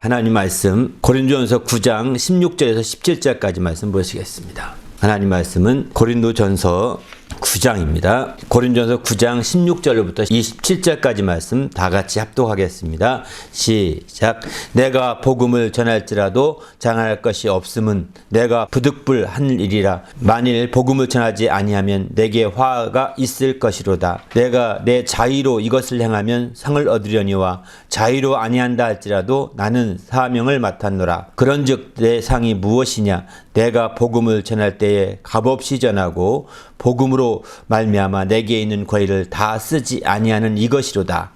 하나님 말씀 고린도전서 9장 16절에서 17절까지 말씀 보시겠습니다. 하나님 말씀은 고린도전서 9장입니다. 고린도전서 9장 16절부터 27절까지 말씀 다 같이 합독하겠습니다. 시작. 내가 복음을 전할지라도 장할 것이 없음은 내가 부득불 한 일이라. 만일 복음을 전하지 아니하면 내게 화가 있을 것이로다. 내가 내 자의로 이것을 행하면 상을 얻으려니와 자의로 아니한다 할지라도 나는 사명을 맡았노라. 그런즉 내 상이 무엇이냐? 내가 복음을 전할 때에 값없이 전하고 복음으로 말미암아 내게 있는 권리를 다 쓰지 아니하는 이것이로다.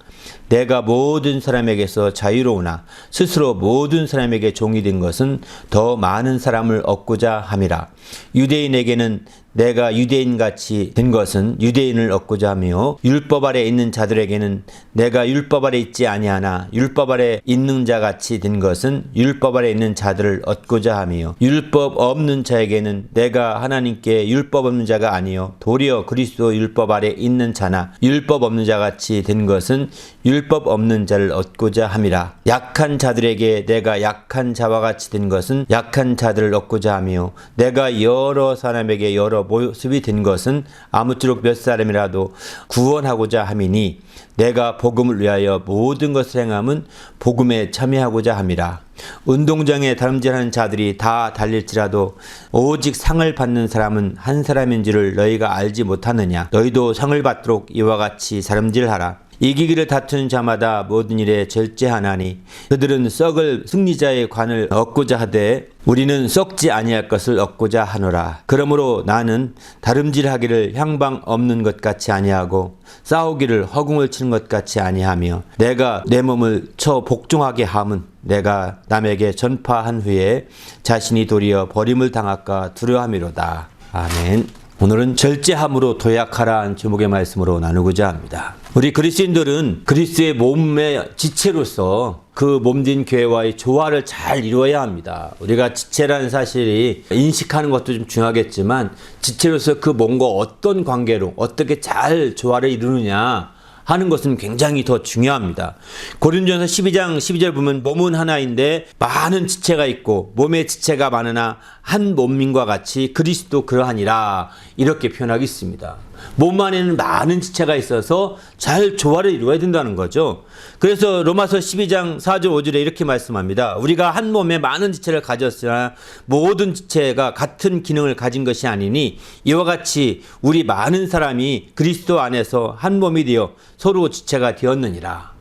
내가 모든 사람에게서 자유로우나 스스로 모든 사람에게 종이 된 것은 더 많은 사람을 얻고자 함이라. 유대인에게는 내가 유대인같이 된 것은 유대인을 얻고자 하며 율법 아래 있는 자들에게는 내가 율법 아래 있지 아니하나 율법 아래 있는 자같이 된 것은 율법 아래 있는 자들을 얻고자 하며 율법 없는 자에게는 내가 하나님께 율법 없는 자가 아니요 도리어 그리스도 율법 아래 있는 자나 율법 없는 자같이 된 것은 율법 없는 자를 얻고자 함이라. 약한 자들에게 내가 약한 자와 같이 된 것은 약한 자들을 얻고자 하며 내가 여러 사람에게 여러 모습이 된 것은 아무쪼록 몇 사람이라도 구원하고자 함이니 내가 복음을 위하여 모든 것을 행함은 복음에 참여하고자 함이라. 운동장에 다름질하는 자들이 다 달릴지라도 오직 상을 받는 사람은 한 사람인 줄을 너희가 알지 못하느냐? 너희도 상을 받도록 이와 같이 다름질하라. 이기기를 다투는 자마다 모든 일에 절제하나니 그들은 썩을 승리자의 관을 얻고자 하되 우리는 썩지 아니할 것을 얻고자 하노라. 그러므로 나는 다름질하기를 향방 없는 것 같이 아니하고 싸우기를 허공을 치는 것 같이 아니하며 내가 내 몸을 쳐 복종하게 함은 내가 남에게 전파한 후에 자신이 도리어 버림을 당할까 두려움이로다. 아멘. 오늘은 절제함으로 도약하라는 제목의 말씀으로 나누고자 합니다. 우리 그리스도인들은 그리스도의 몸의 지체로서 그 몸된 교회와의 조화를 잘 이루어야 합니다. 우리가 지체라는 사실이 인식하는 것도 좀 중요하겠지만 지체로서 그 몸과 어떤 관계로 어떻게 잘 조화를 이루느냐 하는 것은 굉장히 더 중요합니다. 고린도전서 12장 12절 보면 몸은 하나인데 많은 지체가 있고 몸의 지체가 많으나 한 몸민과 같이 그리스도 그러하니라 이렇게 표현하고 있습니다. 몸 안에는 많은 지체가 있어서 잘 조화를 이루어야 된다는 거죠. 그래서 로마서 12장 4절 5절에 이렇게 말씀합니다. 우리가 한 몸에 많은 지체를 가졌으나 모든 지체가 같은 기능을 가진 것이 아니니 이와 같이 우리 많은 사람이 그리스도 안에서 한 몸이 되어 서로 지체가 되었느니라.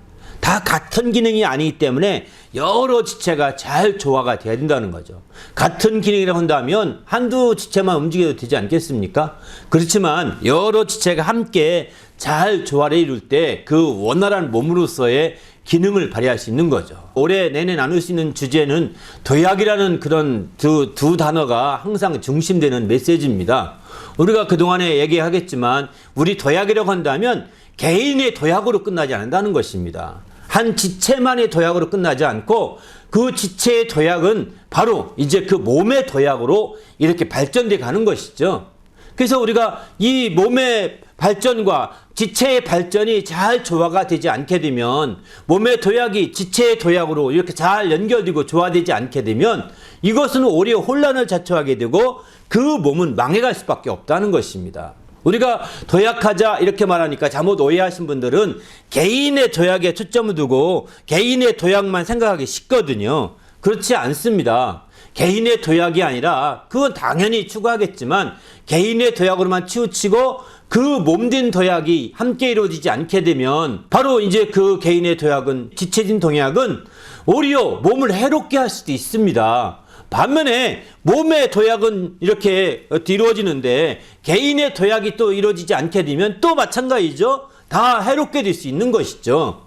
다 같은 기능이 아니기 때문에 여러 지체가 잘 조화가 돼야 된다는 거죠. 같은 기능이라고 한다면 한두 지체만 움직여도 되지 않겠습니까? 그렇지만 여러 지체가 함께 잘 조화를 이룰 때 그 원활한 몸으로서의 기능을 발휘할 수 있는 거죠. 올해 내내 나눌 수 있는 주제는 도약이라는 그런 두 단어가 항상 중심되는 메시지입니다. 우리가 그동안에 얘기하겠지만 우리 도약이라고 한다면 개인의 도약으로 끝나지 않는다는 것입니다. 한 지체만의 도약으로 끝나지 않고 그 지체의 도약은 바로 이제 그 몸의 도약으로 이렇게 발전돼 가는 것이죠. 그래서 우리가 이 몸의 발전과 지체의 발전이 잘 조화가 되지 않게 되면 몸의 도약이 지체의 도약으로 이렇게 잘 연결되고 조화되지 않게 되면 이것은 오히려 혼란을 자초하게 되고 그 몸은 망해갈 수밖에 없다는 것입니다. 우리가 도약하자 이렇게 말하니까 잘못 오해하신 분들은 개인의 도약에 초점을 두고 개인의 도약만 생각하기 쉽거든요. 그렇지 않습니다. 개인의 도약이 아니라 그건 당연히 추구하겠지만 개인의 도약으로만 치우치고 그 몸된 도약이 함께 이루어지지 않게 되면 바로 이제 그 개인의 도약은 지체진 동약은 오히려 몸을 해롭게 할 수도 있습니다. 반면에 몸의 도약은 이렇게 이루어지는데 개인의 도약이 또 이루어지지 않게 되면 또 마찬가지죠. 다 해롭게 될 수 있는 것이죠.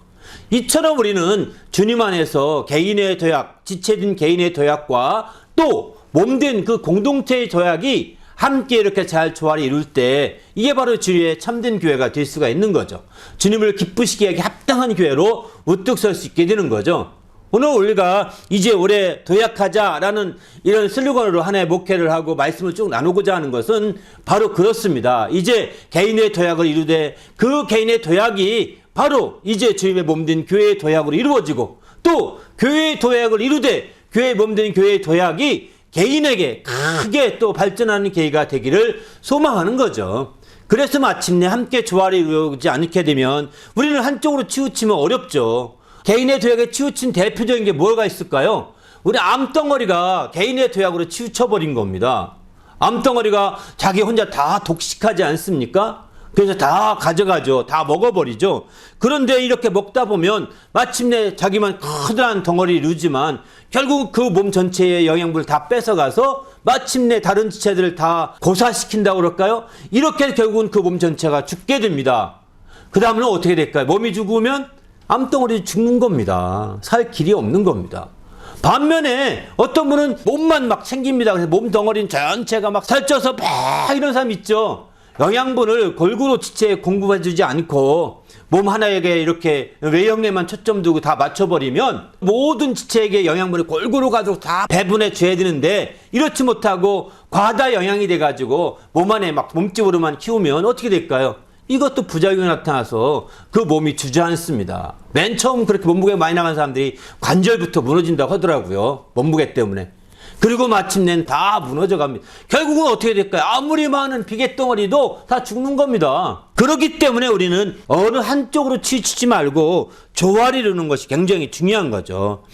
이처럼 우리는 주님 안에서 개인의 도약, 지체된 개인의 도약과 또 몸된 그 공동체의 도약이 함께 이렇게 잘 조화를 이룰 때 이게 바로 주의 참된 교회가 될 수가 있는 거죠. 주님을 기쁘시게 하기 합당한 교회로 우뚝 설 수 있게 되는 거죠. 오늘 우리가 이제 올해 도약하자라는 이런 슬로건으로 한 해 목회를 하고 말씀을 쭉 나누고자 하는 것은 바로 그렇습니다. 이제 개인의 도약을 이루되 그 개인의 도약이 바로 이제 주님의 몸된 교회의 도약으로 이루어지고 또 교회의 도약을 이루되 교회의 몸된 교회의 도약이 개인에게 크게 또 발전하는 계기가 되기를 소망하는 거죠. 그래서 마침내 함께 조화를 이루지 않게 되면 우리는 한쪽으로 치우치면 어렵죠. 개인의 도약에 치우친 대표적인 게 뭐가 있을까요? 우리 암덩어리가 개인의 도약으로 치우쳐버린 겁니다. 암덩어리가 자기 혼자 다 독식하지 않습니까? 그래서 다 가져가죠. 다 먹어버리죠. 그런데 이렇게 먹다 보면 마침내 자기만 커다란 덩어리를 이루지만 결국 그 몸 전체의 영양분을 다 뺏어가서 마침내 다른 지체들을 다 고사시킨다고 그럴까요? 이렇게 결국은 그 몸 전체가 죽게 됩니다. 그 다음은 어떻게 될까요? 몸이 죽으면 암덩어리 죽는 겁니다. 살 길이 없는 겁니다. 반면에 어떤 분은 몸만 막 챙깁니다. 그래서 몸 덩어리는 전체가 막 살쪄서 막 이런 사람 있죠. 영양분을 골고루 지체에 공급해주지 않고 몸 하나에게 이렇게 외형에만 초점 두고 다 맞춰버리면 모든 지체에게 영양분을 골고루 가도록 다 배분해 줘야 되는데 이렇지 못하고 과다 영양이 돼가지고 몸 안에 막 몸집으로만 키우면 어떻게 될까요? 이것도 부작용이 나타나서 그 몸이 주저앉습니다. 맨 처음 그렇게 몸무게가 많이 나간 사람들이 관절부터 무너진다고 하더라고요. 몸무게 때문에. 그리고 마침내는 다 무너져 갑니다. 결국은 어떻게 될까요? 아무리 많은 비계덩어리도 다 죽는 겁니다. 그렇기 때문에 우리는 어느 한쪽으로 치우치지 말고 조화를 이루는 것이 굉장히 중요한 거죠.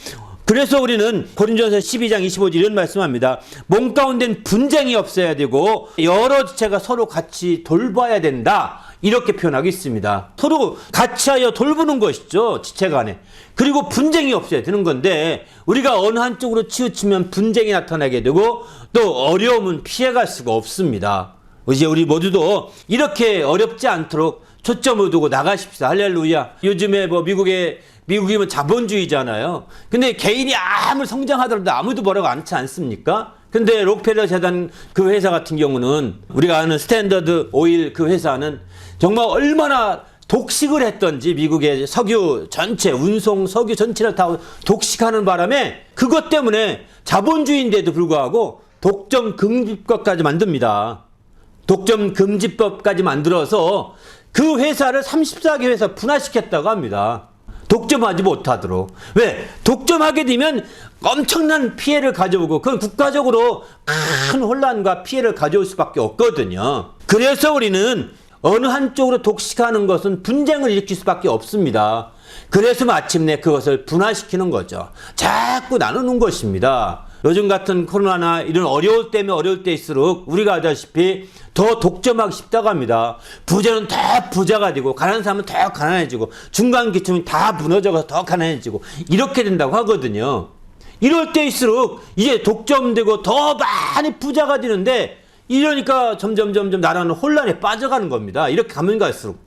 그래서 우리는 고린도전서 12장 25절 이런 말씀합니다. 몸 가운데는 분쟁이 없어야 되고 여러 지체가 서로 같이 돌봐야 된다. 이렇게 표현하고 있습니다. 서로 같이 하여 돌보는 것이죠. 지체 간에. 그리고 분쟁이 없어야 되는 건데 우리가 어느 한쪽으로 치우치면 분쟁이 나타나게 되고 또 어려움은 피해갈 수가 없습니다. 이제 우리 모두도 이렇게 어렵지 않도록 초점을 두고 나가십시다. 할렐루야. 요즘에 뭐 미국이면 자본주의잖아요. 근데 개인이 아무리 성장하더라도 아무도 뭐라고 않지 않습니까? 근데 록펠러 재단 그 회사 같은 경우는 우리가 아는 스탠더드 오일 그 회사는 정말 얼마나 독식을 했던지 미국의 석유 전체, 운송 석유 전체를 다 독식하는 바람에 그것 때문에 자본주의인데도 불구하고 독점 금지법까지 만듭니다. 독점 금지법까지 만들어서 그 회사를 34개 회사 분할시켰다고 합니다. 독점하지 못하도록. 왜? 독점하게 되면 엄청난 피해를 가져오고 그건 국가적으로 큰 혼란과 피해를 가져올 수밖에 없거든요. 그래서 우리는 어느 한쪽으로 독식하는 것은 분쟁을 일으킬 수밖에 없습니다. 그래서 마침내 그것을 분화시키는 거죠. 자꾸 나누는 것입니다. 요즘 같은 코로나나 이런 어려울 때면 어려울 때일수록 우리가 알다시피 더 독점하기 쉽다고 합니다. 부자는 더 부자가 되고 가난한 사람은 더 가난해지고 중간 계층은 다 무너져서 더 가난해지고 이렇게 된다고 하거든요. 이럴 때일수록 이제 독점되고 더 많이 부자가 되는데 이러니까 점점 나라는 혼란에 빠져가는 겁니다. 이렇게 가면 갈수록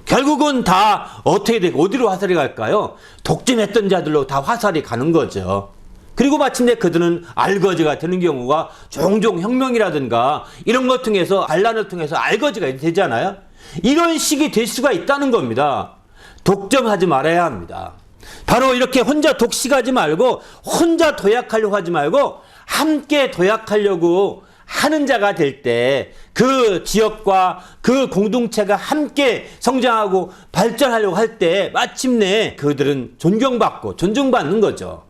결국은 다 어떻게 되고 어디로 화살이 갈까요? 독점했던 자들로 다 화살이 가는 거죠. 그리고 마침내 그들은 알거지가 되는 경우가 종종 혁명이라든가 이런 것 통해서 반란을 통해서 알거지가 되잖아요. 이런 식이 될 수가 있다는 겁니다. 독점하지 말아야 합니다. 바로 이렇게 혼자 독식하지 말고 혼자 도약하려고 하지 말고 함께 도약하려고 하는 자가 될 때 그 지역과 그 공동체가 함께 성장하고 발전하려고 할 때 마침내 그들은 존경받고 존중받는 거죠.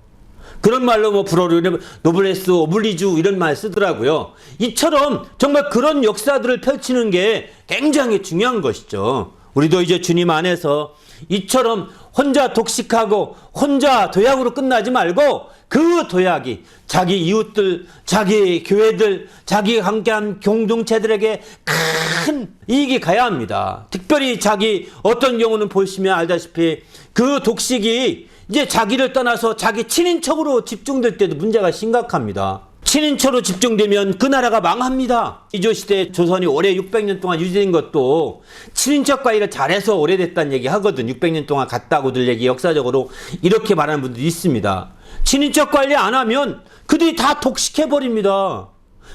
그런 말로 뭐 불어로 노블레스 오블리주 이런 말 쓰더라고요. 이처럼 정말 그런 역사들을 펼치는 게 굉장히 중요한 것이죠. 우리도 이제 주님 안에서 이처럼 혼자 독식하고 혼자 도약으로 끝나지 말고 그 도약이 자기 이웃들, 자기 교회들, 자기가 함께한 공동체들에게 큰 이익이 가야 합니다. 특별히 자기 어떤 경우는 보시면 알다시피 그 독식이 이제 자기를 떠나서 자기 친인척으로 집중될 때도 문제가 심각합니다. 친인척으로 집중되면 그 나라가 망합니다. 이조시대 조선이 오래 600년 동안 유지된 것도 친인척 관리를 잘해서 오래됐다는 얘기 하거든. 600년 동안 갔다고들 얘기 역사적으로 이렇게 말하는 분들이 있습니다. 친인척 관리 안 하면 그들이 다 독식해버립니다.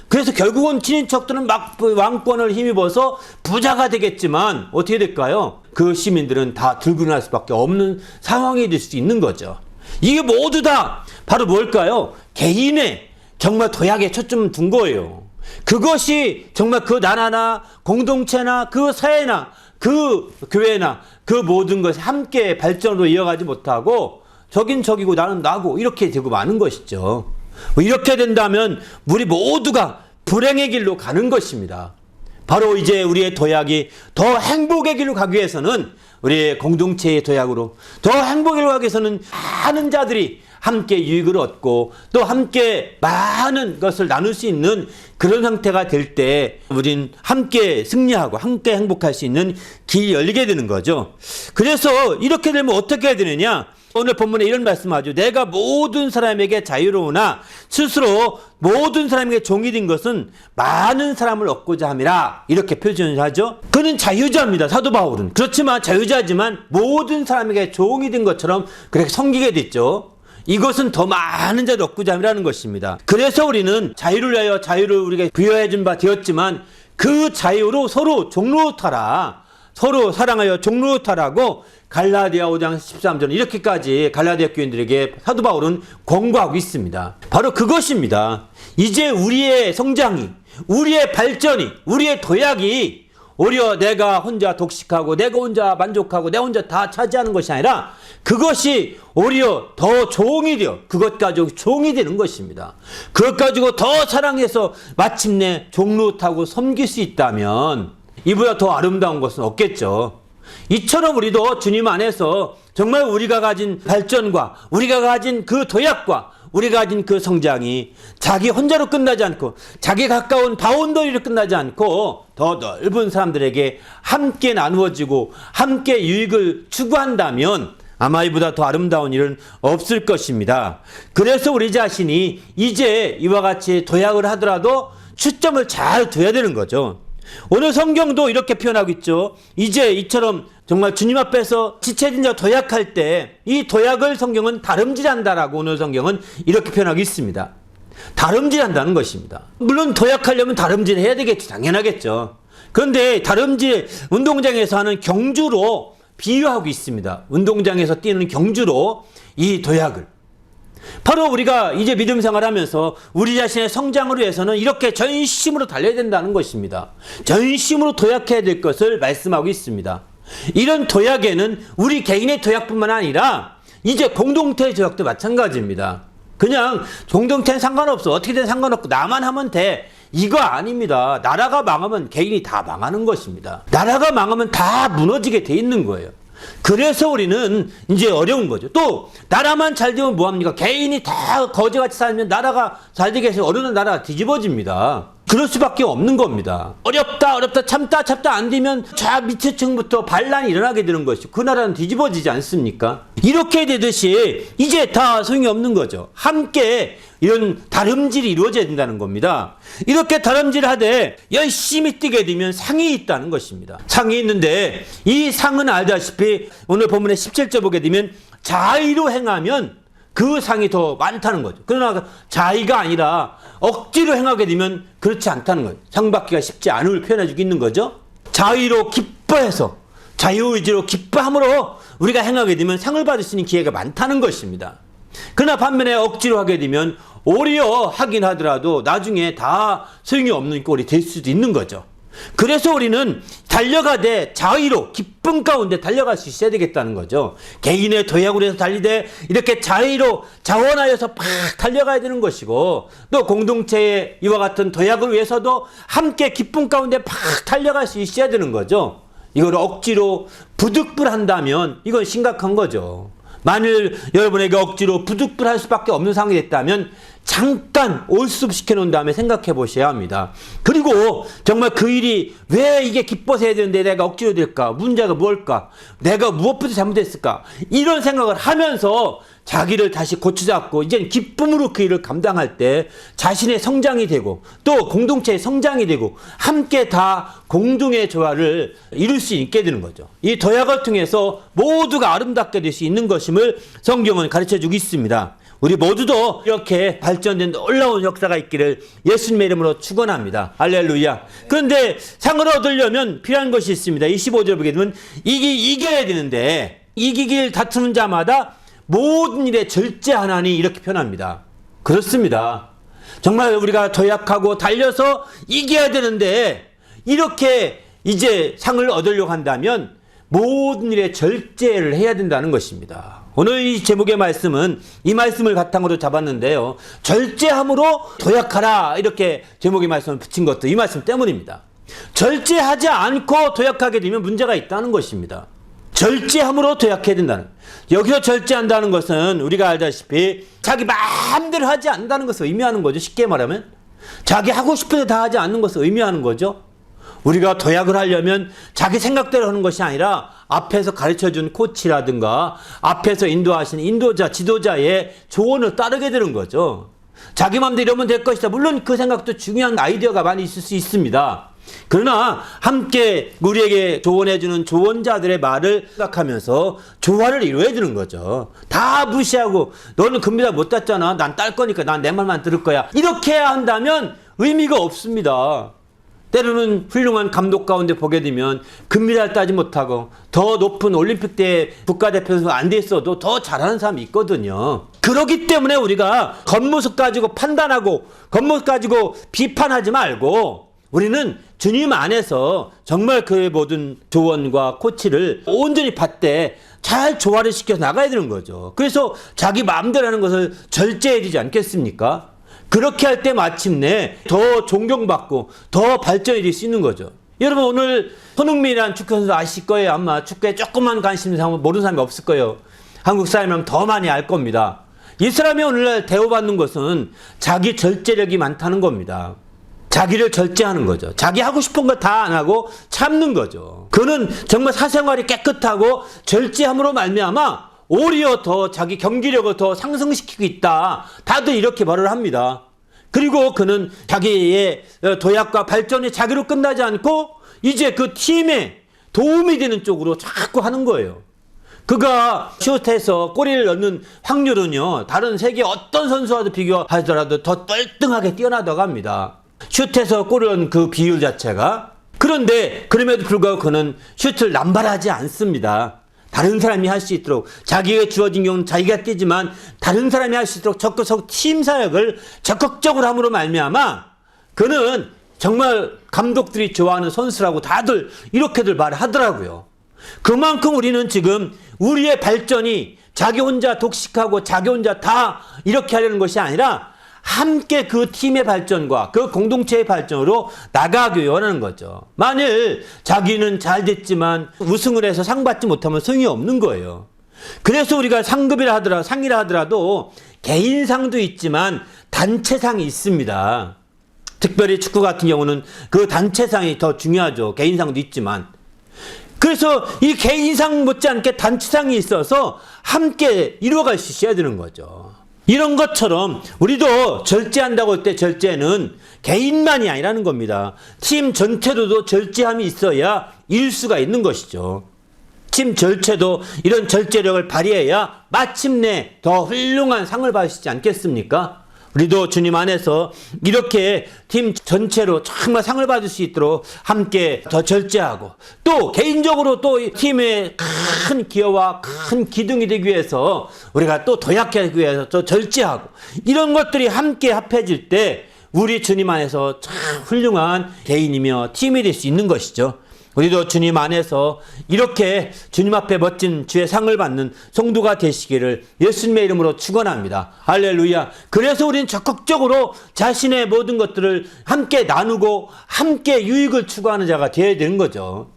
그래서 결국은 친인척들은 막 왕권을 힘입어서 부자가 되겠지만 어떻게 될까요? 그 시민들은 다 들고 날 수밖에 없는 상황이 될 수 있는 거죠. 이게 모두 다 바로 뭘까요? 개인의 정말 도약에 초점을 둔 거예요. 그것이 정말 그 나라나 공동체나 그 사회나 그 교회나 그 모든 것이 함께 발전으로 이어가지 못하고 저긴 저기고 나는 나고 이렇게 되고 마는 것이죠. 이렇게 된다면 우리 모두가 불행의 길로 가는 것입니다. 바로 이제 우리의 도약이 더 행복의 길로 가기 위해서는 우리의 공동체의 도약으로 더 행복의 길로 가기 위해서는 많은 자들이 함께 유익을 얻고 또 함께 많은 것을 나눌 수 있는 그런 상태가 될 때 우린 함께 승리하고 함께 행복할 수 있는 길이 열리게 되는 거죠. 그래서 이렇게 되면 어떻게 해야 되느냐? 오늘 본문에 이런 말씀하죠. 내가 모든 사람에게 자유로우나 스스로 모든 사람에게 종이 된 것은 많은 사람을 얻고자 함이라. 이렇게 표현하죠. 그는 자유자입니다. 사도 바울은. 그렇지만 자유자지만 모든 사람에게 종이 된 것처럼 그렇게 섬기게 됐죠. 이것은 더 많은 자를 얻고자 함이라는 것입니다. 그래서 우리는 자유를 위하여 자유를 우리에게 부여해 준 바 되었지만 그 자유로 서로 종로타라. 서로 사랑하여 종로타라고 갈라디아 5장 13절 이렇게까지 갈라디아 교인들에게 사도 바울은 권고하고 있습니다. 바로 그것입니다. 이제 우리의 성장이, 우리의 발전이, 우리의 도약이 오히려 내가 혼자 독식하고 내가 혼자 만족하고 내가 혼자 다 차지하는 것이 아니라 그것이 오히려 더 종이 되어 그것 가지고 종이 되는 것입니다. 그것 가지고 더 사랑해서 마침내 종로타고 섬길 수 있다면 이보다 더 아름다운 것은 없겠죠. 이처럼 우리도 주님 안에서 정말 우리가 가진 발전과 우리가 가진 그 도약과 우리가 가진 그 성장이 자기 혼자로 끝나지 않고 자기 가까운 바운더리로 끝나지 않고 더 넓은 사람들에게 함께 나누어지고 함께 유익을 추구한다면 아마 이보다 더 아름다운 일은 없을 것입니다. 그래서 우리 자신이 이제 이와 같이 도약을 하더라도 초점을 잘 둬야 되는 거죠. 오늘 성경도 이렇게 표현하고 있죠. 이제 이처럼 정말 주님 앞에서 지체진 자 도약할 때 이 도약을 성경은 다름질한다라고 오늘 성경은 이렇게 표현하고 있습니다. 다름질한다는 것입니다. 물론 도약하려면 다름질 해야 되겠죠. 당연하겠죠. 그런데 다름질 운동장에서 하는 경주로 비유하고 있습니다. 운동장에서 뛰는 경주로 이 도약을 바로 우리가 이제 믿음 생활하면서 우리 자신의 성장을 위해서는 이렇게 전심으로 달려야 된다는 것입니다. 전심으로 도약해야 될 것을 말씀하고 있습니다. 이런 도약에는 우리 개인의 도약뿐만 아니라 이제 공동체의 도약도 마찬가지입니다. 그냥 공동체는 상관없어. 어떻게든 상관없고 나만 하면 돼. 이거 아닙니다. 나라가 망하면 개인이 다 망하는 것입니다. 나라가 망하면 다 무너지게 돼 있는 거예요. 그래서 우리는 이제 어려운 거죠. 또 나라만 잘 되면 뭐합니까? 개인이 다 거지같이 살면 나라가 잘 되게 해서 어느 나라가 뒤집어집니다. 그럴 수밖에 없는 겁니다. 어렵다 참다 안 되면 저 밑에 층부터 반란이 일어나게 되는 것이죠. 그 나라는 뒤집어지지 않습니까? 이렇게 되듯이 이제 다 소용이 없는 거죠. 함께 이런 다름질이 이루어져야 된다는 겁니다. 이렇게 다름질하되 열심히 뛰게 되면 상이 있다는 것입니다. 상이 있는데 이 상은 알다시피 오늘 본문의 17절 보게 되면 자의로 행하면 그 상이 더 많다는 거죠. 그러나 자의가 아니라 억지로 행하게 되면 그렇지 않다는 거예요. 상 받기가 쉽지 않음을 표현해주고 있는 거죠. 자의로 기뻐해서 자유의지로 기뻐함으로 우리가 행하게 되면 상을 받을 수 있는 기회가 많다는 것입니다. 그러나 반면에 억지로 하게 되면 오히려 하긴 하더라도 나중에 다 소용이 없는 꼴이 될 수도 있는 거죠. 그래서 우리는 달려가되 자의로 기쁨 가운데 달려갈 수 있어야 되겠다는 거죠. 개인의 도약으로 해서 달리되 이렇게 자의로 자원하여서 팍 달려가야 되는 것이고 또 공동체의 이와 같은 도약을 위해서도 함께 기쁨 가운데 팍 달려갈 수 있어야 되는 거죠. 이걸 억지로 부득불한다면 이건 심각한 거죠. 만일 여러분에게 억지로 부득불할 수밖에 없는 상황이 됐다면 잠깐 올수습 시켜놓은 다음에 생각해 보셔야 합니다. 그리고 정말 그 일이 왜 이게 기뻐서 해야 되는데 내가 억지로 될까? 문제가 뭘까? 내가 무엇부터 잘못했을까? 이런 생각을 하면서 자기를 다시 고쳐잡고 이제는 기쁨으로 그 일을 감당할 때 자신의 성장이 되고 또 공동체의 성장이 되고 함께 다 공동의 조화를 이룰 수 있게 되는 거죠. 이 도약을 통해서 모두가 아름답게 될 수 있는 것임을 성경은 가르쳐주고 있습니다. 우리 모두도 이렇게 발전된 놀라운 역사가 있기를 예수님의 이름으로 축원합니다. 할렐루야. 그런데 상을 얻으려면 필요한 것이 있습니다. 25절 보게 되면 이겨야 되는데 이기길 다투는 자마다 모든 일에 절제하나니 이렇게 표현합니다. 그렇습니다. 정말 우리가 도약하고 달려서 이겨야 되는데 이렇게 이제 상을 얻으려고 한다면 모든 일에 절제를 해야 된다는 것입니다. 오늘 이 제목의 말씀은 이 말씀을 바탕으로 잡았는데요. 절제함으로 도약하라 이렇게 제목의 말씀을 붙인 것도 이 말씀 때문입니다. 절제하지 않고 도약하게 되면 문제가 있다는 것입니다. 절제함으로 도약해야 된다는, 여기서 절제한다는 것은 우리가 알다시피 자기 마음대로 하지 않는다는 것을 의미하는 거죠. 쉽게 말하면 자기 하고 싶은 데 다 하지 않는 것을 의미하는 거죠. 우리가 도약을 하려면 자기 생각대로 하는 것이 아니라 앞에서 가르쳐준 코치라든가 앞에서 인도하시는 인도자, 지도자의 조언을 따르게 되는 거죠. 자기 마음대로 이러면 될 것이다. 물론 그 생각도 중요한 아이디어가 많이 있을 수 있습니다. 그러나 함께 우리에게 조언해주는 조언자들의 말을 생각하면서 조화를 이루어야 되는 거죠. 다 무시하고 너는 금메달 못 땄잖아. 난 딸 거니까 난 내 말만 들을 거야. 이렇게 해야 한다면 의미가 없습니다. 때로는 훌륭한 감독 가운데 보게 되면 금메달 따지 못하고 더 높은 올림픽 때 국가대표에서 안 됐어도 더 잘하는 사람이 있거든요. 그렇기 때문에 우리가 겉모습 가지고 판단하고 겉모습 가지고 비판하지 말고 우리는 주님 안에서 정말 그의 모든 조언과 코치를 온전히 받되 잘 조화를 시켜서 나가야 되는 거죠. 그래서 자기 마음대로 하는 것을 절제해야 되지 않겠습니까? 그렇게 할 때 마침내 더 존경받고 더 발전이 될 수 있는 거죠. 여러분 오늘 손흥민이라는 축구선수 아실 거예요. 아마 축구에 조금만 관심 있는 사람 모르는 사람이 없을 거예요. 한국 사람이면 더 많이 알 겁니다. 이 사람이 오늘날 대우받는 것은 자기 절제력이 많다는 겁니다. 자기를 절제하는 거죠. 자기 하고 싶은 거 다 안 하고 참는 거죠. 그는 정말 사생활이 깨끗하고 절제함으로 말미암아 오히려 더 자기 경기력을 더 상승시키고 있다. 다들 이렇게 말을 합니다. 그리고 그는 자기의 도약과 발전이 자기로 끝나지 않고 이제 그 팀에 도움이 되는 쪽으로 자꾸 하는 거예요. 그가 슛해서 골을 넣는 확률은요, 다른 세계 어떤 선수와도 비교하더라도 더 떨등하게 뛰어나다고 합니다. 슛해서 골을 넣는 그 비율 자체가. 그런데 그럼에도 불구하고 그는 슛을 남발하지 않습니다. 다른 사람이 할 수 있도록, 자기에게 주어진 경우는 자기가 뛰지만 다른 사람이 할 수 있도록 적극적으로 팀 사역을 적극적으로 함으로 말미암아 그는 정말 감독들이 좋아하는 선수라고 다들 이렇게들 말하더라고요. 그만큼 우리는 지금 우리의 발전이 자기 혼자 독식하고 자기 혼자 다 이렇게 하려는 것이 아니라 함께 그 팀의 발전과 그 공동체의 발전으로 나가기 원하는 거죠. 만일 자기는 잘 됐지만 우승을 해서 상 받지 못하면 승이 없는 거예요. 그래서 우리가 상급이라 하더라도 상이라 하더라도 개인상도 있지만 단체상이 있습니다. 특별히 축구 같은 경우는 그 단체상이 더 중요하죠. 개인상도 있지만. 그래서 이 개인상 못지않게 단체상이 있어서 함께 이루어갈 수 있어야 되는 거죠. 이런 것처럼 우리도 절제한다고 할 때 절제는 개인만이 아니라는 겁니다. 팀 전체로도 절제함이 있어야 이룰 수가 있는 것이죠. 팀 전체도 이런 절제력을 발휘해야 마침내 더 훌륭한 상을 받으시지 않겠습니까? 우리도 주님 안에서 이렇게 팀 전체로 정말 상을 받을 수 있도록 함께 더 절제하고 또 개인적으로 또 팀의 큰 기여와 큰 기둥이 되기 위해서 우리가 또 도약하기 위해서 더 절제하고 이런 것들이 함께 합해질 때 우리 주님 안에서 참 훌륭한 개인이며 팀이 될 수 있는 것이죠. 우리도 주님 안에서 이렇게 주님 앞에 멋진 주의 상을 받는 성도가 되시기를 예수님의 이름으로 축원합니다. 할렐루야. 그래서 우리는 적극적으로 자신의 모든 것들을 함께 나누고 함께 유익을 추구하는 자가 되어야 되는 거죠.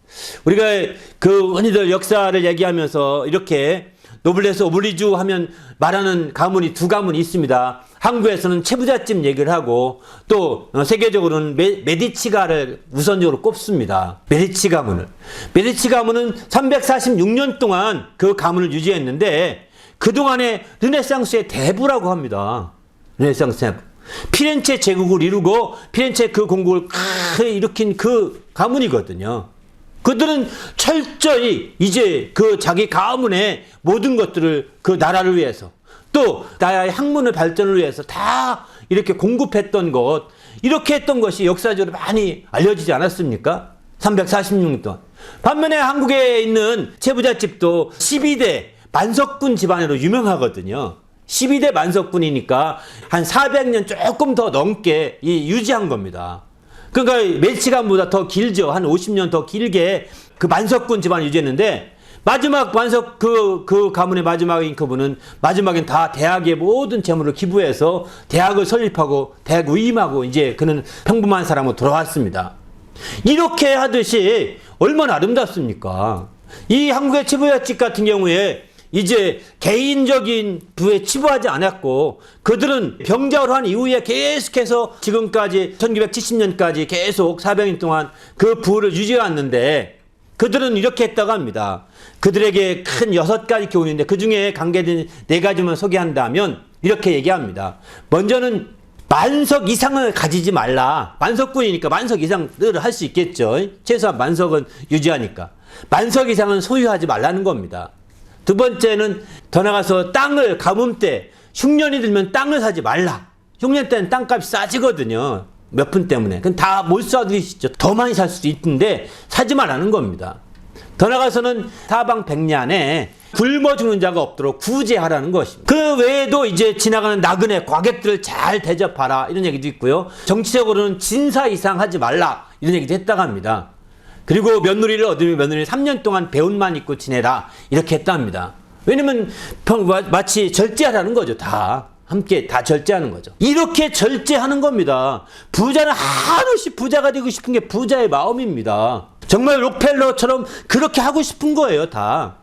우리가 그 흔히들 역사를 얘기하면서 이렇게 노블레스 오블리주 하면 말하는 가문이 두 가문이 있습니다. 한국에서는 채부잣집 얘기를 하고 또 세계적으로는 메디치가를 우선적으로 꼽습니다. 메디치 가문을. 메디치 가문은 346년 동안 그 가문을 유지했는데 그동안에 르네상스의 대부라고 합니다. 르네상스 대부. 피렌체 제국을 이루고 피렌체 그 공국을 일으킨 그 가문이거든요. 그들은 철저히 이제 그 자기 가문의 모든 것들을 그 나라를 위해서 또 나라의 학문의 발전을 위해서 다 이렇게 공급했던 것, 이렇게 했던 것이 역사적으로 많이 알려지지 않았습니까? 346년 동안. 반면에 한국에 있는 채부잣집도 12대 만석군 집안으로 유명하거든요. 12대 만석군이니까 한 400년 조금 더 넘게 유지한 겁니다. 그러니까 메디치 가문보다 더 길죠. 한 50년 더 길게 그 만석군 집안을 유지했는데 마지막 완석 그 가문의 마지막인 그분은 마지막엔 다 대학의 모든 재물을 기부해서 대학을 설립하고 대학 위임하고 이제 그는 평범한 사람으로 돌아왔습니다. 이렇게 하듯이 얼마나 아름답습니까? 이 한국의 치부자집 같은 경우에 이제 개인적인 부에 치부하지 않았고 그들은 병자호를 한 이후에 계속해서 지금까지 1970년까지 계속 400년 동안 그 부를 유지해왔는데 그들은 이렇게 했다고 합니다. 그들에게 큰 6가지 교훈이 있는데 그 중에 관계된 4가지만 소개한다면 이렇게 얘기합니다. 먼저는 만석 이상을 가지지 말라. 만석군이니까 만석 이상 늘 할 수 있겠죠. 최소한 만석은 유지하니까. 만석 이상은 소유하지 말라는 겁니다. 두 번째는 더 나가서 땅을 가뭄 때 흉년이 들면 땅을 사지 말라. 흉년 때는 땅값이 싸지거든요. 몇 푼 때문에. 그건 다 못 사드리시죠. 더 많이 살 수도 있는데 사지 말라는 겁니다. 더 나가서는 사방백년에 굶어 죽는 자가 없도록 구제하라는 것입니다. 그 외에도 이제 지나가는 나그네 과객들을 잘 대접하라 이런 얘기도 있고요. 정치적으로는 진사 이상 하지 말라 이런 얘기도 했다고 합니다. 그리고 며느리를 얻으면 며느리 3년 동안 배옷만 입고 지내라 이렇게 했답니다. 왜냐면 마치 절제하라는 거죠. 다 함께 다 절제하는 거죠. 이렇게 절제하는 겁니다. 부자는 한없이 부자가 되고 싶은 게 부자의 마음입니다. 정말 록펠러처럼 그렇게 하고 싶은 거예요. 다.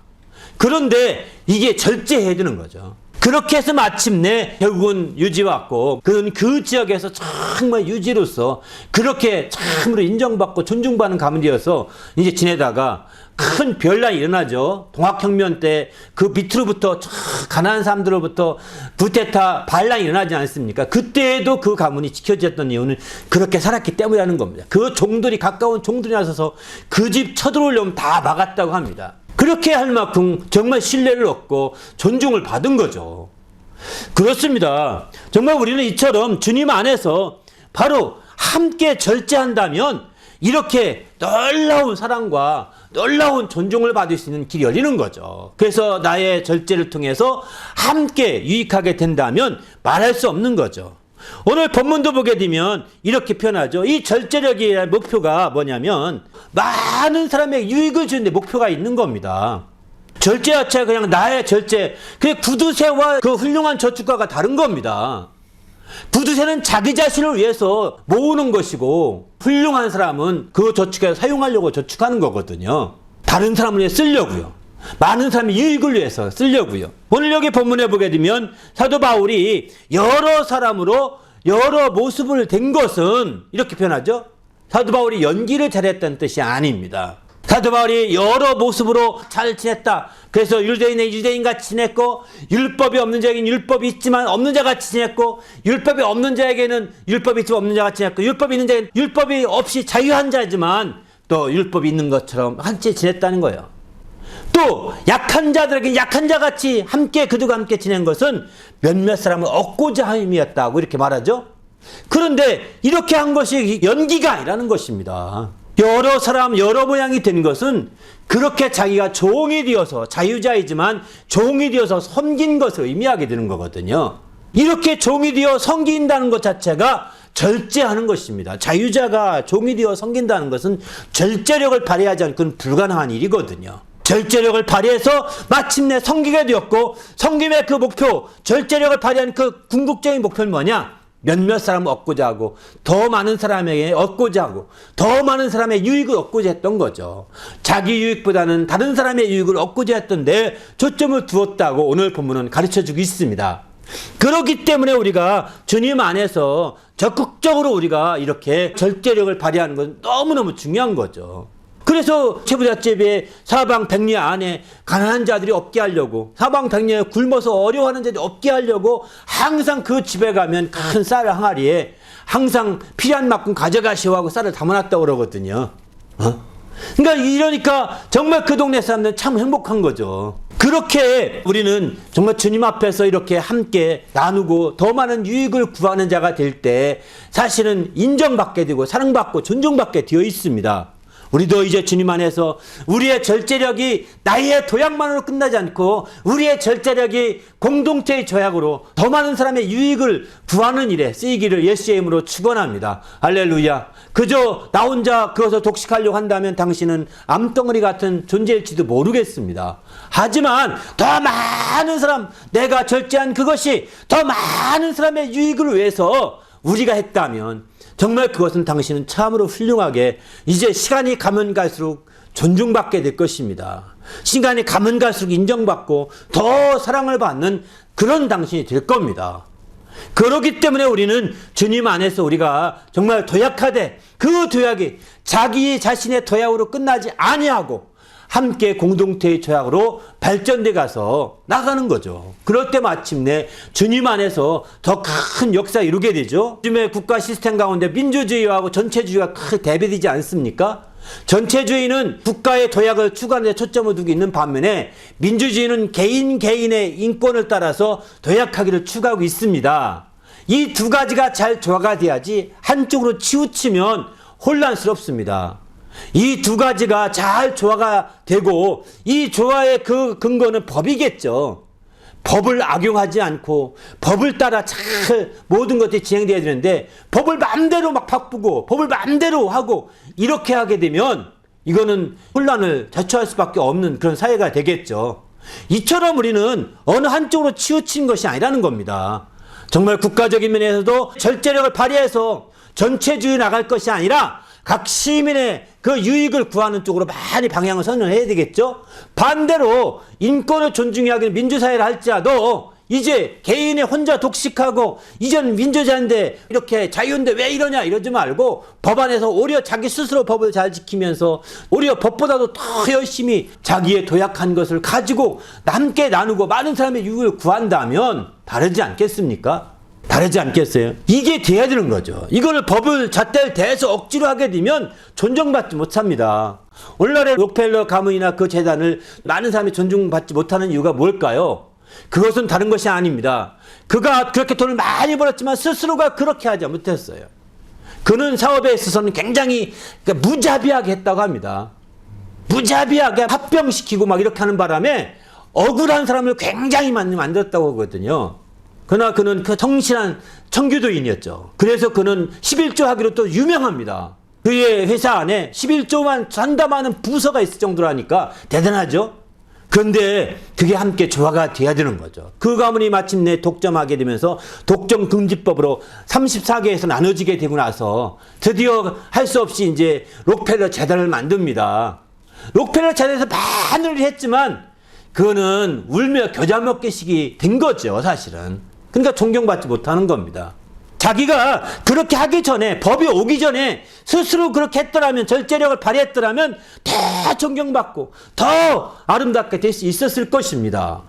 그런데 이게 절제해야 되는 거죠. 그렇게 해서 마침내 결국은 유지왔고 그는 그 지역에서 정말 유지로서 그렇게 참으로 인정받고 존중받는 가문이 되어서 이제 지내다가 큰 변란이 일어나죠. 동학혁명 때 그 밑으로부터 가난한 사람들로부터 구테타 반란이 일어나지 않습니까? 그때에도 그 가문이 지켜졌던 이유는 그렇게 살았기 때문이라는 겁니다. 그 종들이 가까운 종들이 나서서 그 집 쳐들어오려면 다 막았다고 합니다. 그렇게 할 만큼 정말 신뢰를 얻고 존중을 받은 거죠. 그렇습니다. 정말 우리는 이처럼 주님 안에서 바로 함께 절제한다면 이렇게 놀라운 사랑과 놀라운 존중을 받을 수 있는 길이 열리는 거죠. 그래서 나의 절제를 통해서 함께 유익하게 된다면 말할 수 없는 거죠. 오늘 본문도 보게 되면 이렇게 표현하죠. 이 절제력의 목표가 뭐냐면 많은 사람에게 유익을 주는 데 목표가 있는 겁니다. 절제 자체가 그냥 나의 절제, 그 구두쇠와 그 훌륭한 저축가가 다른 겁니다. 구두쇠는 자기 자신을 위해서 모으는 것이고 훌륭한 사람은 그 저축에 사용하려고 저축하는 거거든요. 다른 사람을 위해 쓰려고요. 많은 사람의 유익을 위해서 쓰려고요. 오늘 여기 본문에 보게 되면 사도 바울이 여러 사람으로 여러 모습을 된 것은 이렇게 표현하죠. 사도 바울이 연기를 잘했다는 뜻이 아닙니다. 사도 바울이 여러 모습으로 잘 지냈다. 그래서 유대인은 유대인같이 지냈고 율법이 없는 자에게는 율법이 있지만 없는 자같이 지냈고 율법이 없는 자에게는 율법이 있지만 없는 자같이 지냈고 율법이 있는 자에게는 율법이 없이 자유한 자지만 또 율법이 있는 것처럼 함께 지냈다는 거예요. 또 약한 자들에게 약한 자같이 함께 그들과 함께 지낸 것은 몇몇 사람을 얻고자 함이었다고 이렇게 말하죠. 그런데 이렇게 한 것이 연기가 아니라는 것입니다. 여러 사람 여러 모양이 된 것은 그렇게 자기가 종이 되어서 자유자이지만 종이 되어서 섬긴 것을 의미하게 되는 거거든요. 이렇게 종이 되어 섬긴다는 것 자체가 절제하는 것입니다. 자유자가 종이 되어 섬긴다는 것은 절제력을 발휘하지 않고는 불가능한 일이거든요. 절제력을 발휘해서 마침내 섬기게 되었고 섬김의 그 목표, 절제력을 발휘한 그 궁극적인 목표는 뭐냐? 몇몇 사람을 얻고자 하고 더 많은 사람에게 얻고자 하고 더 많은 사람의 유익을 얻고자 했던 거죠. 자기 유익보다는 다른 사람의 유익을 얻고자 했던 데 초점을 두었다고 오늘 본문은 가르쳐주고 있습니다. 그렇기 때문에 우리가 주님 안에서 적극적으로 우리가 이렇게 절제력을 발휘하는 건 너무너무 중요한 거죠. 그래서 최부잣집의 사방백리 안에 가난한 자들이 없게 하려고 사방백리에 굶어서 어려워하는 자들이 없게 하려고 항상 그 집에 가면 큰 쌀 항아리에 항상 필요한 만큼 가져가시오 하고 쌀을 담아놨다고 그러거든요. 그러니까 이러니까 정말 그 동네 사람들은 참 행복한 거죠. 그렇게 우리는 정말 주님 앞에서 이렇게 함께 나누고 더 많은 유익을 구하는 자가 될 때 사실은 인정받게 되고 사랑받고 존중받게 되어 있습니다. 우리도 이제 주님 안에서 우리의 절제력이 나의 도약만으로 끝나지 않고 우리의 절제력이 공동체의 조약으로 더 많은 사람의 유익을 구하는 일에 쓰이기를 예수의 이름으로 축원합니다. 할렐루야. 그저 나 혼자 그것을 독식하려고 한다면 당신은 암덩어리 같은 존재일지도 모르겠습니다. 하지만 더 많은 사람, 내가 절제한 그것이 더 많은 사람의 유익을 위해서 우리가 했다면 정말 그것은 당신은 참으로 훌륭하게 이제 시간이 가면 갈수록 존중받게 될 것입니다. 시간이 가면 갈수록 인정받고 더 사랑을 받는 그런 당신이 될 겁니다. 그렇기 때문에 우리는 주님 안에서 우리가 정말 도약하되 그 도약이 자기 자신의 도약으로 끝나지 아니하고 함께 공동체의 조약으로 발전돼 가서 나가는 거죠. 그럴 때 마침내 주님 안에서 더 큰 역사 이루게 되죠. 요즘의 국가 시스템 가운데 민주주의하고 전체주의가 크게 대비되지 않습니까? 전체주의는 국가의 도약을 추구하는 데 초점을 두고 있는 반면에 민주주의는 개인의 인권을 따라서 도약하기를 추구하고 있습니다. 이 두 가지가 잘 조화가 돼야지 한쪽으로 치우치면 혼란스럽습니다. 이 두 가지가 잘 조화가 되고 이 조화의 그 근거는 법이겠죠. 법을 악용하지 않고 법을 따라 잘 모든 것들이 진행되어야 되는데 법을 마음대로 막 바꾸고 법을 마음대로 하고 이렇게 하게 되면 이거는 혼란을 자초할 수밖에 없는 그런 사회가 되겠죠. 이처럼 우리는 어느 한쪽으로 치우친 것이 아니라는 겁니다. 정말 국가적인 면에서도 절제력을 발휘해서 전체주의 나갈 것이 아니라 각 시민의 그 유익을 구하는 쪽으로 많이 방향을 선언해야 되겠죠. 반대로 인권을 존중해야 하기는 민주사회를 할지라도 이제 개인이 혼자 독식하고 이전 민주주의인데 이렇게 자유인데 왜 이러냐 이러지 말고 법안에서 오히려 자기 스스로 법을 잘 지키면서 오히려 법보다도 더 열심히 자기의 도약한 것을 가지고 남께 나누고 많은 사람의 유익을 구한다면 다르지 않겠습니까? 다르지 않겠어요? 이게 돼야 되는 거죠. 이거를 법을 잣대를 대서 억지로 하게 되면 존중받지 못합니다. 오늘날의 록펠러 가문이나 그 재단을 많은 사람이 존중받지 못하는 이유가 뭘까요? 그것은 다른 것이 아닙니다. 그가 그렇게 돈을 많이 벌었지만 스스로가 그렇게 하지 못했어요. 그는 사업에 있어서는 굉장히 무자비하게 했다고 합니다. 무자비하게 합병시키고 막 이렇게 하는 바람에 억울한 사람을 굉장히 많이 만들었다고 하거든요. 그러나 그는 그 성실한 청교도인이었죠. 그래서 그는 11조 하기로 또 유명합니다. 그의 회사 안에 11조만 전담하는 부서가 있을 정도라니까 대단하죠. 그런데 그게 함께 조화가 돼야 되는 거죠. 그 가문이 마침내 독점하게 되면서 독점금지법으로 34개에서 나눠지게 되고 나서 드디어 할 수 없이 이제 록펠러 재단을 만듭니다. 록펠러 재단에서 많은 일을 했지만 그거는 울며 겨자 먹기식이 된 거죠, 사실은. 그러니까 존경받지 못하는 겁니다. 자기가 그렇게 하기 전에, 법이 오기 전에 스스로 그렇게 했더라면, 절제력을 발휘했더라면 더 존경받고 더 아름답게 될 수 있었을 것입니다.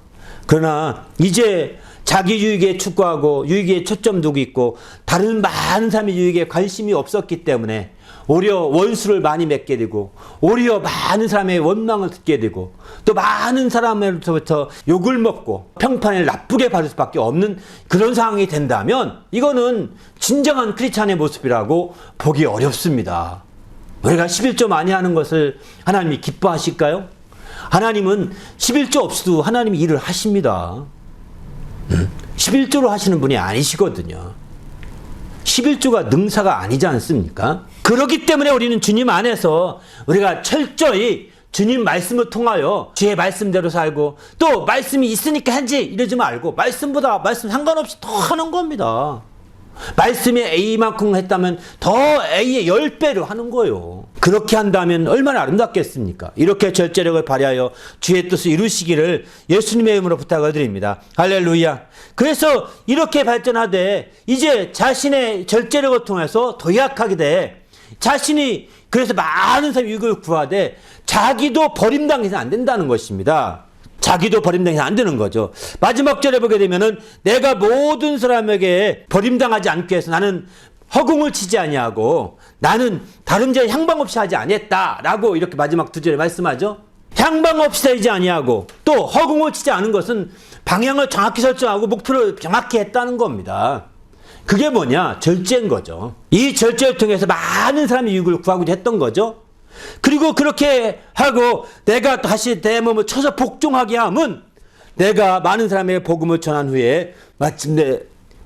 그러나 이제 자기 유익에 추구하고 유익에 초점 두고 있고 다른 많은 사람의 유익에 관심이 없었기 때문에 오히려 원수를 많이 맺게 되고 오히려 많은 사람의 원망을 듣게 되고 또 많은 사람으로부터 욕을 먹고 평판을 나쁘게 받을 수밖에 없는 그런 상황이 된다면 이거는 진정한 크리스찬의 모습이라고 보기 어렵습니다. 우리가 11조 많이 하는 것을 하나님이 기뻐하실까요? 하나님은 11조 없어도 하나님이 일을 하십니다. 11조로 하시는 분이 아니시거든요. 11조가 능사가 아니지 않습니까? 그렇기 때문에 우리는 주님 안에서 우리가 철저히 주님 말씀을 통하여 주의 말씀대로 살고 또 말씀이 있으니까 하지 이러지 말고 말씀보다 말씀 상관없이 더 하는 겁니다. 말씀이 A만큼 했다면 더 A의 10배로 하는 거예요. 그렇게 한다면 얼마나 아름답겠습니까? 이렇게 절제력을 발휘하여 주의 뜻을 이루시기를 예수님의 이름으로 부탁을 드립니다. 할렐루야. 그래서 이렇게 발전하되 이제 자신의 절제력을 통해서 도약하게 돼 자신이 그래서 많은 사람의 유익을 구하되 자기도 버림당해서 안 된다는 것입니다. 자기도 버림당해서 안 되는 거죠. 마지막 절에 보게 되면은 내가 모든 사람에게 버림당하지 않기 위해서 나는 허공을 치지 아니하고 나는 다른 자에 향방 없이 하지 아니했다라고 이렇게 마지막 두 절에 말씀하죠. 향방 없이 살지 아니하고 또 허공을 치지 않은 것은 방향을 정확히 설정하고 목표를 정확히 했다는 겁니다. 그게 뭐냐? 절제인 거죠. 이 절제를 통해서 많은 사람의 유익을 구하고자 했던 거죠. 그리고 그렇게 하고 내가 다시 내 몸을 쳐서 복종하게 하면 내가 많은 사람에게 복음을 전한 후에 마침내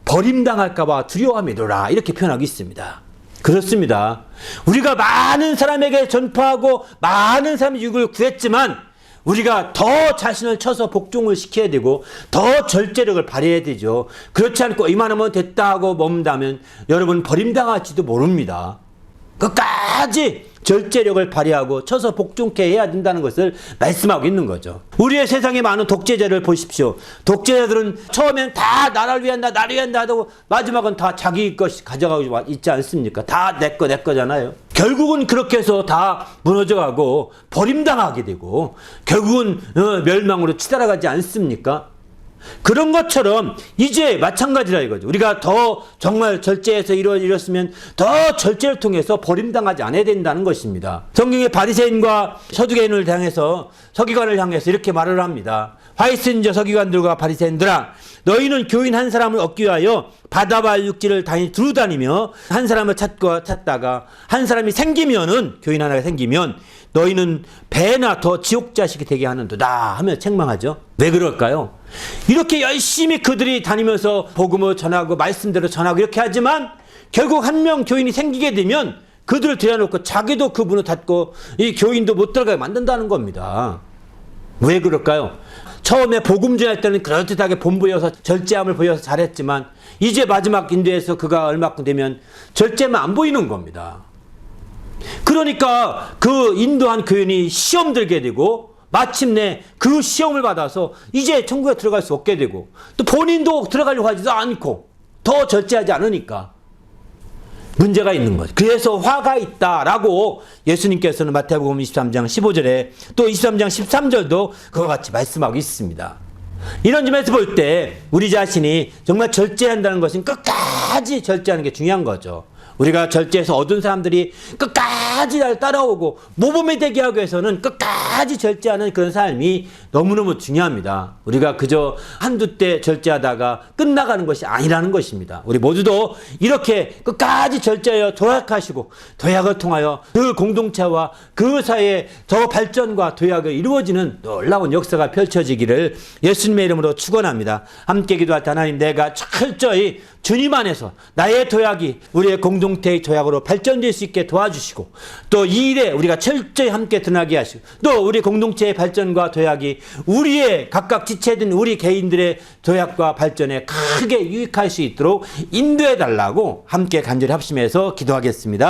버림당할까봐 두려워함이로라. 이렇게 표현하고 있습니다. 그렇습니다. 우리가 많은 사람에게 전파하고 많은 사람의 유익을 구했지만 우리가 더 자신을 쳐서 복종을 시켜야 되고 더 절제력을 발휘해야 되죠. 그렇지 않고 이만하면 됐다 하고 머문다면 여러분 버림당할지도 모릅니다. 끝까지 절제력을 발휘하고 쳐서 복종케 해야 된다는 것을 말씀하고 있는 거죠. 우리의 세상에 많은 독재자를 보십시오. 독재자들은 처음엔 다 나를 위한다 나를 위한다 하고 마지막은 다 자기 것 가져가고 있지 않습니까? 다 내 거잖아요. 결국은 그렇게 해서 다 무너져가고 버림당하게 되고 결국은 멸망으로 치달아가지 않습니까? 그런 것처럼 이제 마찬가지라 이거죠. 우리가 더 정말 절제해서 이뤘으면 더 절제를 통해서 버림당하지 않아야 된다는 것입니다. 성경의 바리새인과 서두개인을 향해서 서기관을 향해서 이렇게 말을 합니다. 화이스인저 서기관들과 바리새인들아, 너희는 교인 한 사람을 얻기 위하여 바다와 육지를 두루 다니며 한 사람을 찾다가 한 사람이 생기면은, 교인 하나가 생기면 너희는 배나 더 지옥 자식이 되게 하는도다 하며 책망하죠. 왜 그럴까요? 이렇게 열심히 그들이 다니면서 복음을 전하고 말씀대로 전하고 이렇게 하지만 결국 한 명 교인이 생기게 되면 그들을 들여놓고 자기도 그 문을 닫고 이 교인도 못 들어가게 만든다는 겁니다. 왜 그럴까요? 처음에 복음 전할 때는 그럴듯하게 본보여서 절제함을 보여서 잘했지만 이제 마지막 인도에서 그가 얼마큼 되면 절제만 안 보이는 겁니다. 그러니까 그 인도한 교인이 시험 들게 되고 마침내 그 시험을 받아서 이제 천국에 들어갈 수 없게 되고 또 본인도 들어가려고 하지도 않고 더 절제하지 않으니까 문제가 있는 거죠. 그래서 화가 있다라고 예수님께서는 마태복음 23장 15절에 또 23장 13절도 그와 같이 말씀하고 있습니다. 이런 점에서 볼 때 우리 자신이 정말 절제한다는 것은 끝까지 절제하는 게 중요한 거죠. 우리가 절제해서 얻은 사람들이 끝까지 날 따라오고 모범이 되게 하기 위해서는 끝까지 절제하는 그런 삶이 너무너무 중요합니다. 우리가 그저 한두 때 절제하다가 끝나가는 것이 아니라는 것입니다. 우리 모두도 이렇게 끝까지 절제하여 도약하시고 도약을 통하여 그 공동체와 그 사회의 더 발전과 도약을 이루어지는 놀라운 역사가 펼쳐지기를 예수님의 이름으로 축원합니다. 함께 기도할 때 하나님, 내가 철저히 주님 안에서 나의 도약이 우리의 공동체의 도약으로 발전될 수 있게 도와주시고 또 이 일에 우리가 철저히 함께 드러나게 하시고 또 우리 공동체의 발전과 도약이 우리의 각각 지체된 우리 개인들의 도약과 발전에 크게 유익할 수 있도록 인도해 달라고 함께 간절히 합심해서 기도하겠습니다.